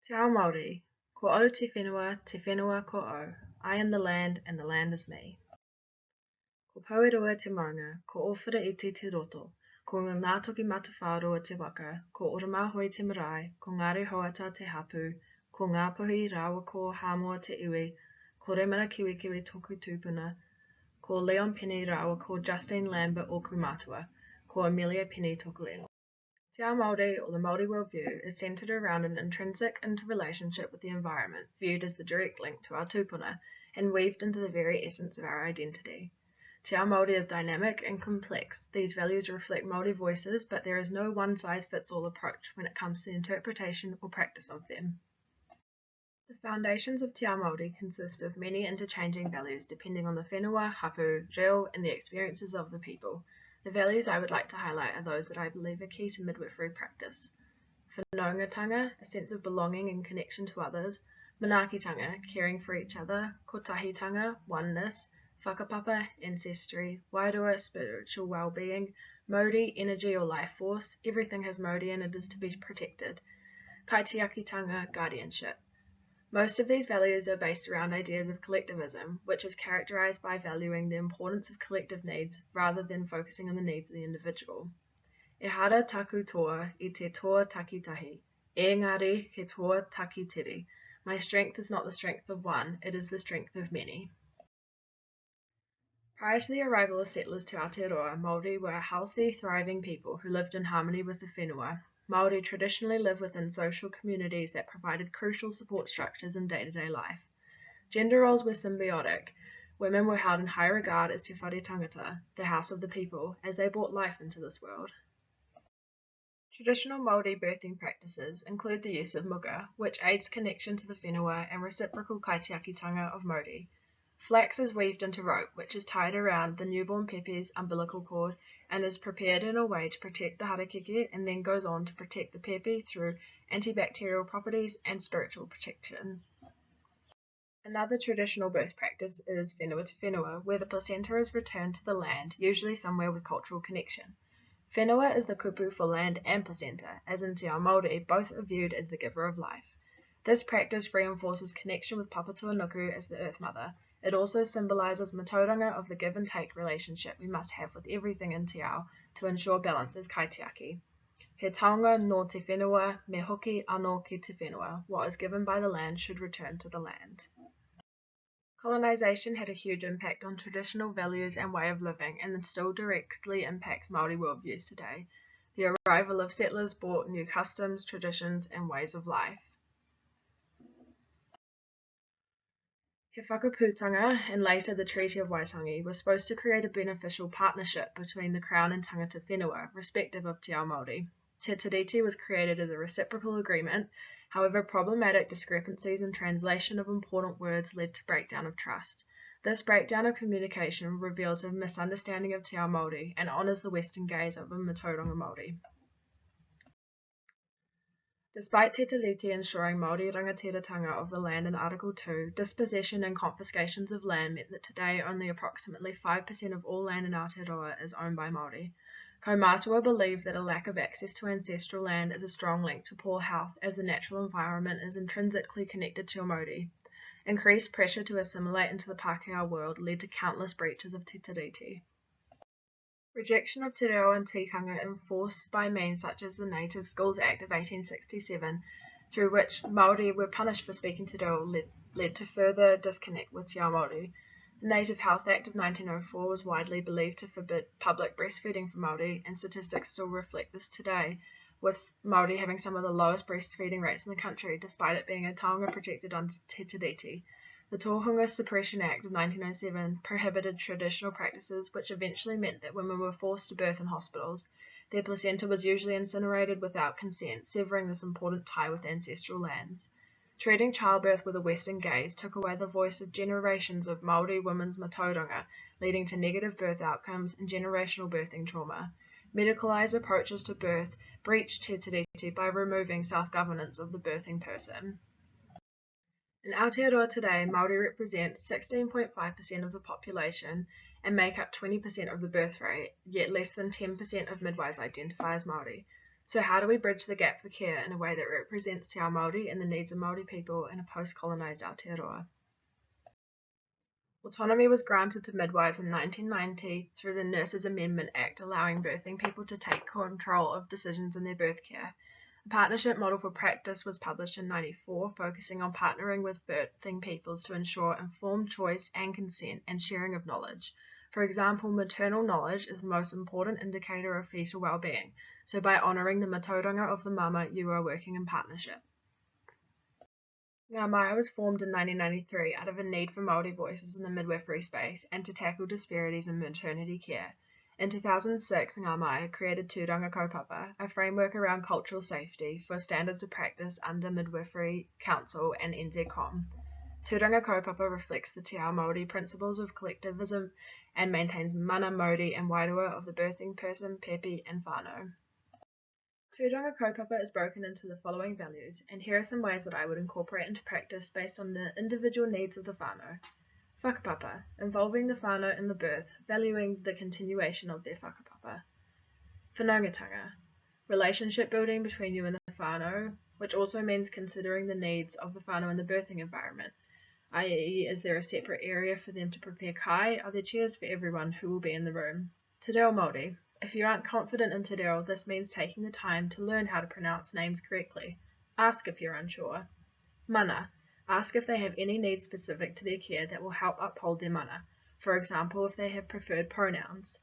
Te Ao Māori, ko au te whenua ko au. I am the land and the land is me. Ko Pauerua te maunga, ko ōwhira iti te roto, ko ngā toki matawhāroa te waka, ko Oramahoi te marae, ko Ngāre Hoata te hapu, ko ngā puhi rawa ko Hāmoa te iwi, ko Remara Kiwikiwi toku tūpuna, ko Leon Penny rawa ko Justine Lambert o Kumatua, ko Amelia Penny toku lelo. Te Ao Māori, or the Māori worldview, is centred around an intrinsic interrelationship with the environment, viewed as the direct link to our tūpuna, and weaved into the very essence of our identity. Te Ao Māori is dynamic and complex. These values reflect Māori voices, but there is no one-size-fits-all approach when it comes to the interpretation or practice of them. The foundations of Te Ao Māori consist of many interchanging values depending on the whenua, hapu, reo, and the experiences of the people. The values I would like to highlight are those that I believe are key to midwifery practice. Whanaungatanga, a sense of belonging and connection to others. Manaakitanga, caring for each other. Kotahitanga, oneness. Whakapapa, ancestry. Wairua, spiritual well-being. Mauri, energy or life force. Everything has Mauri and it is to be protected. Kaitiakitanga, guardianship. Most of these values are based around ideas of collectivism, which is characterized by valuing the importance of collective needs rather than focusing on the needs of the individual. E hara taku toa I te toa takitahi. Engari he toa takitiri. My strength is not the strength of one, it is the strength of many. Prior to the arrival of settlers to Aotearoa, Māori were a healthy, thriving people who lived in harmony with the whenua. Māori traditionally live within social communities that provided crucial support structures in day-to-day life. Gender roles were symbiotic. Women were held in high regard as te whare tangata, the house of the people, as they brought life into this world. Traditional Māori birthing practices include the use of muga, which aids connection to the whenua and reciprocal kaitiakitanga of Māori. Flax is weaved into rope, which is tied around the newborn pepe's umbilical cord and is prepared in a way to protect the harakeke and then goes on to protect the pepe through antibacterial properties and spiritual protection. Another traditional birth practice is whenua te whenua, where the placenta is returned to the land, usually somewhere with cultural connection. Whenua is the kupu for land and placenta, as in Te Ao Māori, both are viewed as the giver of life. This practice reinforces connection with Papatūānuku as the Earth Mother. It also symbolises matauranga of the give and take relationship we must have with everything in Te Ao to ensure balance as kaitiaki. He taonga nō te whenua, me hoki anō ki te whenua. What is given by the land should return to the land. Colonisation had a huge impact on traditional values and way of living, and still directly impacts Māori worldviews today. The arrival of settlers brought new customs, traditions, and ways of life. He whakaputanga, and later the Treaty of Waitangi, was supposed to create a beneficial partnership between the Crown and tangata whenua, respective of Te Ao Māori. Te Tiriti was created as a reciprocal agreement. However, problematic discrepancies in translation of important words led to breakdown of trust. This breakdown of communication reveals a misunderstanding of Te Ao Māori and honours the Western gaze of a matauranga Māori. Despite Te Tiriti ensuring Māori rangatiratanga of the land in Article 2, dispossession and confiscations of land meant that today only approximately 5% of all land in Aotearoa is owned by Māori. Kaumātua believe that a lack of access to ancestral land is a strong link to poor health, as the natural environment is intrinsically connected to Māori. Increased pressure to assimilate into the Pākehā world led to countless breaches of Te Tiriti. Rejection of te reo and tikanga enforced by means such as the Native Schools Act of 1867, through which Māori were punished for speaking te reo, led to further disconnect with Te Ao Māori. The Native Health Act of 1904 was widely believed to forbid public breastfeeding for Māori, and statistics still reflect this today, with Māori having some of the lowest breastfeeding rates in the country, despite it being a taonga protected under Te Tiriti. The Tohunga Suppression Act of 1907 prohibited traditional practices, which eventually meant that women were forced to birth in hospitals. Their placenta was usually incinerated without consent, severing this important tie with ancestral lands. Treating childbirth with a Western gaze took away the voice of generations of Māori women's matauranga, leading to negative birth outcomes and generational birthing trauma. Medicalised approaches to birth breached Te Tiriti by removing self-governance of the birthing person. In Aotearoa today, Māori represent 16.5% of the population and make up 20% of the birth rate, yet less than 10% of midwives identify as Māori. So how do we bridge the gap for care in a way that represents Te Ao Māori and the needs of Māori people in a post-colonised Aotearoa? Autonomy was granted to midwives in 1990 through the Nurses Amendment Act, allowing birthing people to take control of decisions in their birth care. A partnership model for practice was published in 1994, focusing on partnering with birthing peoples to ensure informed choice and consent and sharing of knowledge. For example, maternal knowledge is the most important indicator of fetal well-being, so by honouring the matauranga of the mama, you are working in partnership. Ao Māori was formed in 1993 out of a need for Māori voices in the midwifery space and to tackle disparities in maternity care. In 2006, Ao Māori created Tūranga Kaupapa, a framework around cultural safety for standards of practice under Midwifery Council and NZCOM. Tūranga Kaupapa reflects the Te Ao Māori principles of collectivism and maintains mana, mauri and wairua of the birthing person, pepe and whānau. Tūranga Kaupapa is broken into the following values, and here are some ways that I would incorporate into practice based on the individual needs of the whānau. Whakapapa, involving the whānau in the birth, valuing the continuation of their whakapapa. Whanaungatanga, relationship building between you and the whānau, which also means considering the needs of the whānau in the birthing environment, i.e. is there a separate area for them to prepare kai? Are there chairs for everyone who will be in the room? Te Reo Māori. If you aren't confident in Te Reo, this means taking the time to learn how to pronounce names correctly. Ask if you're unsure. Mana. Ask if they have any needs specific to their care that will help uphold their mana. For example, if they have preferred pronouns.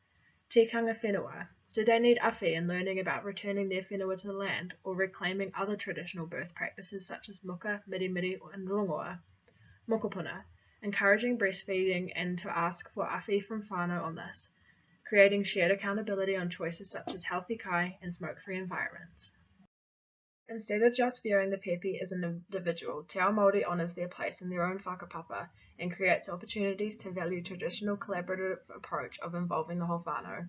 Tikanga whenua. Do they need awhi in learning about returning their whenua to the land or reclaiming other traditional birth practices such as muka, mirimiri and rongoa? Mokopuna. Encouraging breastfeeding and to ask for awhi from whānau on this. Creating shared accountability on choices such as healthy kai and smoke-free environments. Instead of just viewing the pepe as an individual, Te Ao Māori honours their place in their own whakapapa and creates opportunities to value traditional collaborative approach of involving the whole whānau.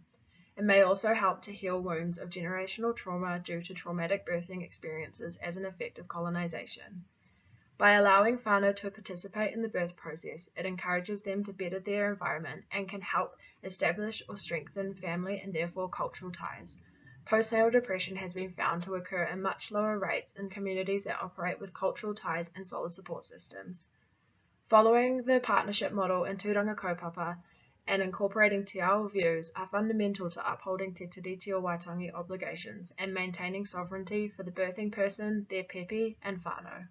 It may also help to heal wounds of generational trauma due to traumatic birthing experiences as an effect of colonisation. By allowing whānau to participate in the birth process, it encourages them to better their environment and can help establish or strengthen family and therefore cultural ties. Postnatal depression has been found to occur in much lower rates in communities that operate with cultural ties and solid support systems. Following the partnership model in Tūranga Kaupapa and incorporating te ao views are fundamental to upholding te tiriti o Waitangi obligations and maintaining sovereignty for the birthing person, their pepe and whānau.